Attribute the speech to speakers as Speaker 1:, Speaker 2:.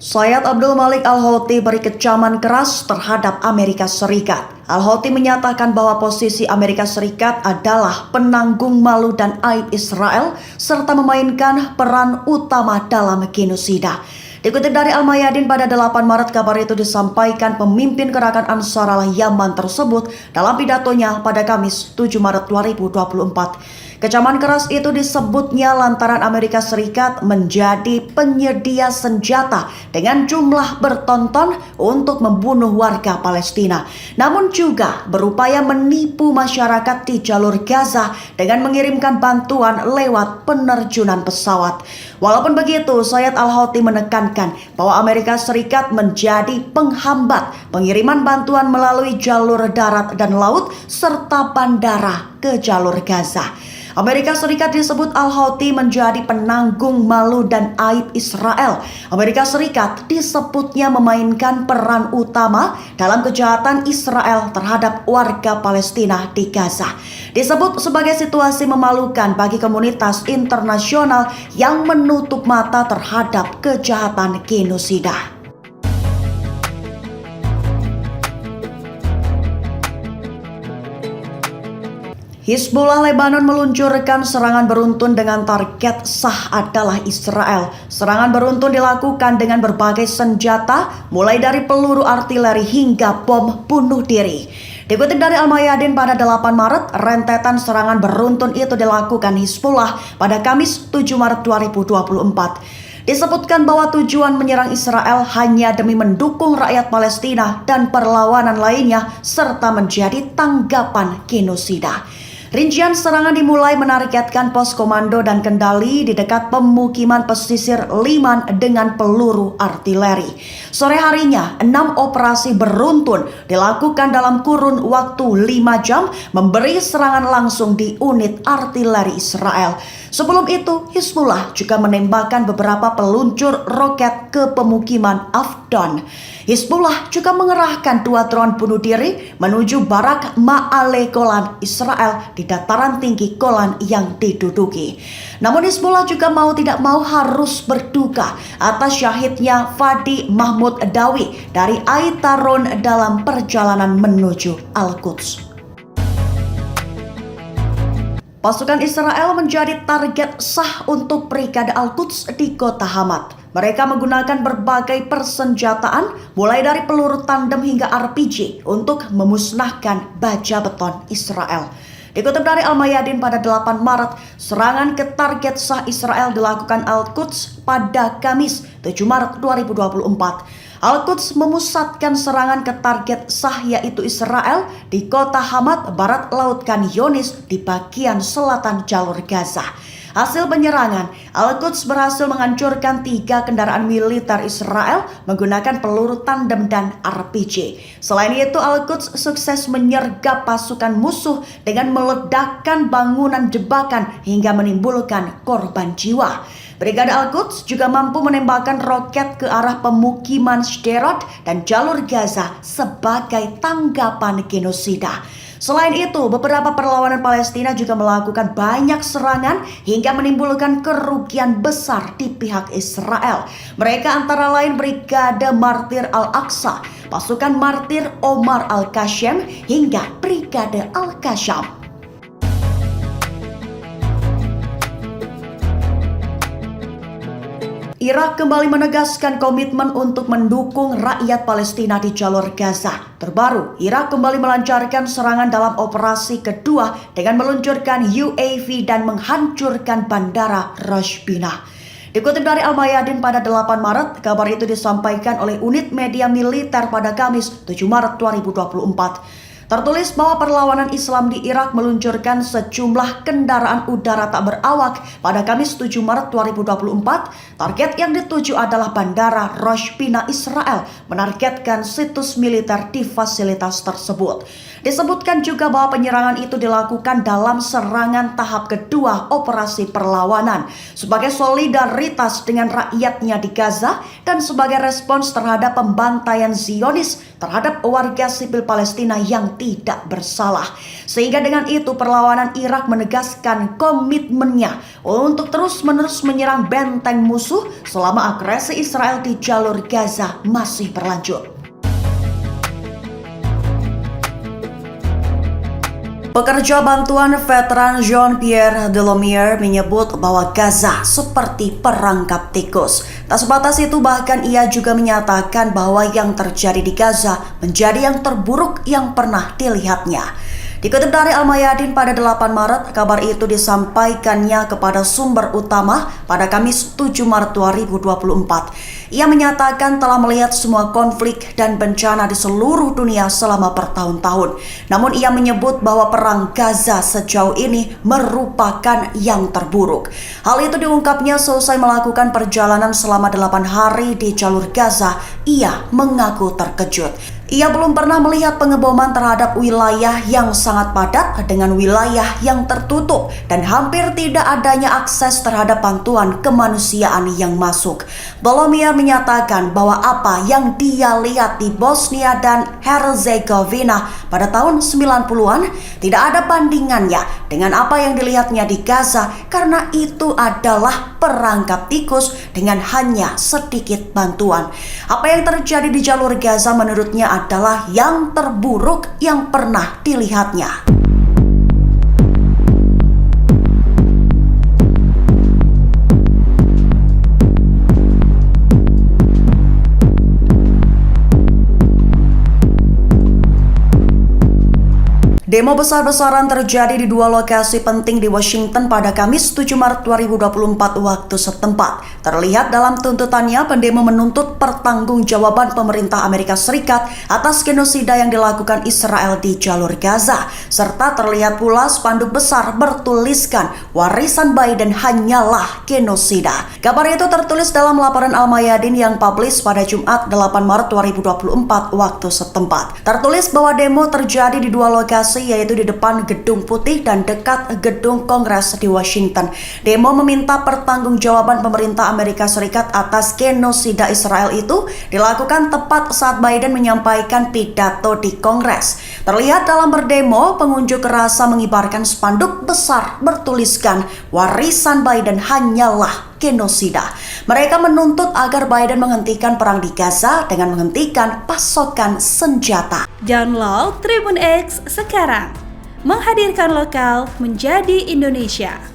Speaker 1: Sayyid Abdul Malik Al-Houthi beri kecaman keras terhadap Amerika Serikat. Al-Houthi menyatakan bahwa posisi Amerika Serikat adalah penanggung malu dan aib Israel serta memainkan peran utama dalam genosida. Dikutip dari Al-Mayadin pada 8 Maret, kabar itu disampaikan pemimpin gerakan Ansarallah Yaman tersebut dalam pidatonya pada Kamis 7 Maret 2024. Kecaman keras itu disebutnya lantaran Amerika Serikat menjadi penyedia senjata dengan jumlah bertonton untuk membunuh warga Palestina. Namun juga berupaya menipu masyarakat di jalur Gaza dengan mengirimkan bantuan lewat penerjunan pesawat. Walaupun begitu, Sayyid Al-Houthi menekankan bahwa Amerika Serikat menjadi penghambat pengiriman bantuan melalui jalur darat dan laut serta bandara ke jalur Gaza. Amerika Serikat disebut Al-Houthi menjadi penanggung malu dan aib Israel. Amerika Serikat disebutnya memainkan peran utama dalam kejahatan Israel terhadap warga Palestina di Gaza. Disebut sebagai situasi memalukan bagi komunitas internasional yang menutup mata terhadap kejahatan genosida. Hizbullah Lebanon meluncurkan serangan beruntun dengan target sah adalah Israel. Serangan beruntun dilakukan dengan berbagai senjata, mulai dari peluru artileri hingga bom bunuh diri. Dikutip dari Al-Mayadin pada 8 Maret, rentetan serangan beruntun itu dilakukan Hizbullah pada Kamis 7 Maret 2024. Disebutkan bahwa tujuan menyerang Israel hanya demi mendukung rakyat Palestina dan perlawanan lainnya serta menjadi tanggapan genosida. Rincian serangan dimulai menargetkan pos komando dan kendali di dekat pemukiman pesisir Liman dengan peluru artileri. Sore harinya, 6 operasi beruntun dilakukan dalam kurun waktu 5 jam, memberi serangan langsung di unit artileri Israel. Sebelum itu, Hizbullah juga menembakkan beberapa peluncur roket ke pemukiman Afdon. Hizbullah juga mengerahkan 2 drone bunuh diri menuju barak Ma'ale Golan Israel di dataran tinggi Golan yang diduduki. Namun Hizbullah juga mau tidak mau harus berduka atas syahidnya Fadi Mahmud Dawi dari Aitaron dalam perjalanan menuju Al-Quds. Pasukan Israel menjadi target sah untuk Brigade Al-Quds di kota Hamat. Mereka menggunakan berbagai persenjataan, mulai dari peluru tandem hingga RPG untuk memusnahkan baja beton Israel. Dikutip dari Al-Mayadin pada 8 Maret, serangan ke target sah Israel dilakukan Al-Quds pada Kamis 7 Maret 2024. Al-Quds memusatkan serangan ke target sah yaitu Israel di kota Hamat, barat Laut Khan Yunis di bagian selatan jalur Gaza. Hasil penyerangan, Al-Quds berhasil menghancurkan 3 kendaraan militer Israel menggunakan peluru tandem dan RPG. Selain itu, Al-Quds sukses menyergap pasukan musuh dengan meledakkan bangunan jebakan hingga menimbulkan korban jiwa. Brigade Al-Quds juga mampu menembakkan roket ke arah pemukiman Sderot dan jalur Gaza sebagai tanggapan genosida. Selain itu, beberapa perlawanan Palestina juga melakukan banyak serangan hingga menimbulkan kerugian besar di pihak Israel. Mereka antara lain Brigade Martir Al-Aqsa, pasukan Martir Omar Al-Qasem hingga Brigade Al-Qassam. Irak kembali menegaskan komitmen untuk mendukung rakyat Palestina di jalur Gaza. Terbaru, Irak kembali melancarkan serangan dalam operasi kedua dengan meluncurkan UAV dan menghancurkan bandara Rosh Binah. Dikutip dari Al-Mayadin pada 8 Maret, kabar itu disampaikan oleh unit media militer pada Kamis 7 Maret 2024. Tertulis bahwa perlawanan Islam di Irak meluncurkan sejumlah kendaraan udara tak berawak pada Kamis 7 Maret 2024. Target yang dituju adalah bandara Rosh Binah Israel, menargetkan situs militer di fasilitas tersebut. Disebutkan juga bahwa penyerangan itu dilakukan dalam serangan tahap kedua operasi perlawanan sebagai solidaritas dengan rakyatnya di Gaza dan sebagai respons terhadap pembantaian Zionis terhadap warga sipil Palestina yang tidak bersalah. Sehingga dengan itu perlawanan Irak menegaskan komitmennya untuk terus-menerus menyerang benteng musuh selama agresi Israel di jalur Gaza masih berlanjut. Pekerja bantuan veteran Jean-Pierre Delomier menyebut bahwa Gaza seperti perangkap tikus. Tak sebatas itu, bahkan ia juga menyatakan bahwa yang terjadi di Gaza menjadi yang terburuk yang pernah dilihatnya. Dikutip dari Al-Mayadin pada 8 Maret, kabar itu disampaikannya kepada sumber utama pada Kamis 7 Maret 2024. Ia menyatakan telah melihat semua konflik dan bencana di seluruh dunia selama bertahun-tahun. Namun ia menyebut bahwa perang Gaza sejauh ini merupakan yang terburuk. Hal itu diungkapnya selesai melakukan perjalanan selama 8 hari di jalur Gaza. Ia mengaku terkejut. Ia belum pernah melihat pengeboman terhadap wilayah yang sangat padat dengan wilayah yang tertutup dan hampir tidak adanya akses terhadap bantuan kemanusiaan yang masuk. Delomier menyatakan bahwa apa yang dia lihat di Bosnia dan Herzegovina pada tahun 90-an tidak ada bandingannya dengan apa yang dilihatnya di Gaza karena itu adalah perangkap tikus dengan hanya sedikit bantuan. Apa yang terjadi di jalur Gaza menurutnya adalah yang terburuk yang pernah dilihatnya. Demo besar-besaran terjadi di dua lokasi penting di Washington pada Kamis 7 Maret 2024 waktu setempat. Terlihat dalam tuntutannya, pendemo menuntut pertanggungjawaban pemerintah Amerika Serikat atas genosida yang dilakukan Israel di jalur Gaza. Serta terlihat pula spanduk besar bertuliskan warisan Biden hanyalah genosida. Kabar itu tertulis dalam laporan Al-Mayadin yang publish pada Jumat 8 Maret 2024 waktu setempat. Tertulis bahwa demo terjadi di dua lokasi, yaitu di depan Gedung Putih dan dekat Gedung Kongres di Washington. Demo meminta pertanggungjawaban pemerintah Amerika Serikat atas genosida Israel itu dilakukan tepat saat Biden menyampaikan pidato di Kongres. Terlihat dalam berdemo, pengunjuk rasa mengibarkan spanduk besar bertuliskan warisan Biden hanyalah genosida. Mereka menuntut agar Biden menghentikan perang di Gaza dengan menghentikan pasokan senjata.
Speaker 2: Download Tribun X sekarang, menghadirkan lokal menjadi Indonesia.